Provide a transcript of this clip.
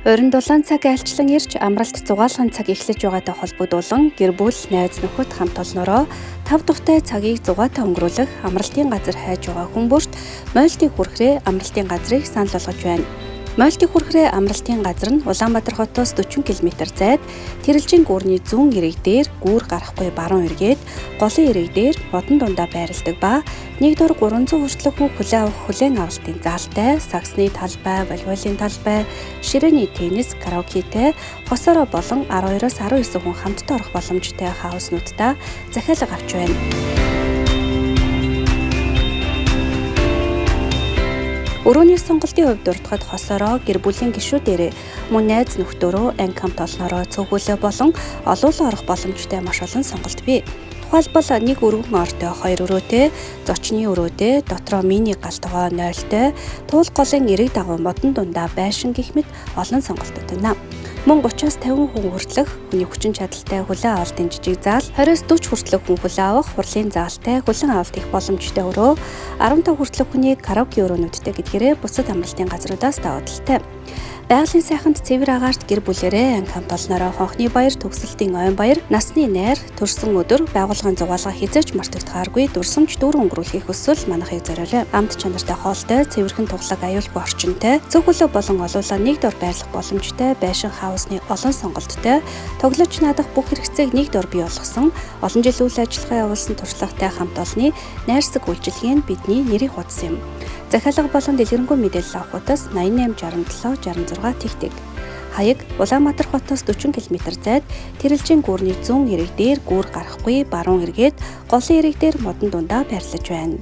Оройн дулаан цаг айлчлан ирж амралт зугаалгын цаг эхлэж байгаатай холбогдуулан гэр бүл, найз нөхөд хамт олноороо тав тухтай цагийг зугаатай өнгөрүүлэх амралтын газар хайж байгаа хүмүүст мойлтыг хүрхрээ амралтын газрыг санал болгож байна. Мойлтыг хүрхрээ амралтын газар нь Улаанбаатар хотоос 40 км зайд Тэрэлжийн гүүрний зүүн эрэг дээр гүүр гарахгүй баруун эргээд голын эрэг дээр модон дундаа байрладаг ба нэг дор 300 хүртэлх хүн хүлээн авах хүлээн авалтын заалтай, саксны талбай, волейболын талбай, ширээний теннис, караокетэй, хосороо болон 12-оос 19 хүн хамтдаа орох боломжтой хауснуудаа захиалга авч байна. Өрөөний сонголтын хувьд дуртахад хосороо гэр бүлийн гишүүдээрээ мөн найз нөхдөөрөө анги хамт олноороо цөөхөлөө болон олуулан орох боломжтой маш олон сонголт бий. Тухайлбал нэг өргөн ортой, 2 өрөөтэй, зочны өрөөтэй, дотроо мини галтгоо 0-той, туул голын эрэг дагуу модон дундаа байшин гэх мэт олон сонголтууд байна. Мөн 30-аас 50 хүн хүртэлх хүний хүчин чадалтай хүлээн авалтын жижиг заал, 20-аас 40 хүртэлх хүн хүлээн авах хурлын заалтай хүлээн авалт их боломжтой өрөө, 15 хүртэлх хүний караоке өрөөнүүдтэй гэдгээрээ бусад амралтын газруудаас давааталтай. Байгалийн сайханд цэвэр агаарт гэр бүлэрээ анги хамт олноороо хонхны баяр, төгсөлтийн ойн баяр, насны найр, төрсөн өдөр байгууллагын зугаалга хязгаарч мартагдахааргүй дурсамж дүүрэн өнгөрүүлэхийг хүсвэл манайхыг зориулъя. Амт чанартай хоолтой, цэвэрхэн туглаг аюулгүй орчинтой, цөөхөлөө болон олуулаа нэг дор байрлах боломжтой, байшин хаусны олон сонголттой, тоглож наадах бүх хэрэгцээг нэг дор бий болгосон, олон жил үйл ажиллагаа явуулсан туршлагатай хамт олонны найрсаг үйлчилгээ нь бидний нэрийг хуудсан юм. Захиалга болон дэлгэрэнгүй мэдээлэл авах утас 88 67 66 тэгтэг. Хаяг Улаанбаатар хотоос 40 км зайд Тэрэлжийн гүүрний зүүн эрэг дээр гүүр гарахгүй баруун эргээд голын эрэг дээр модон дундаа байрлаж байна.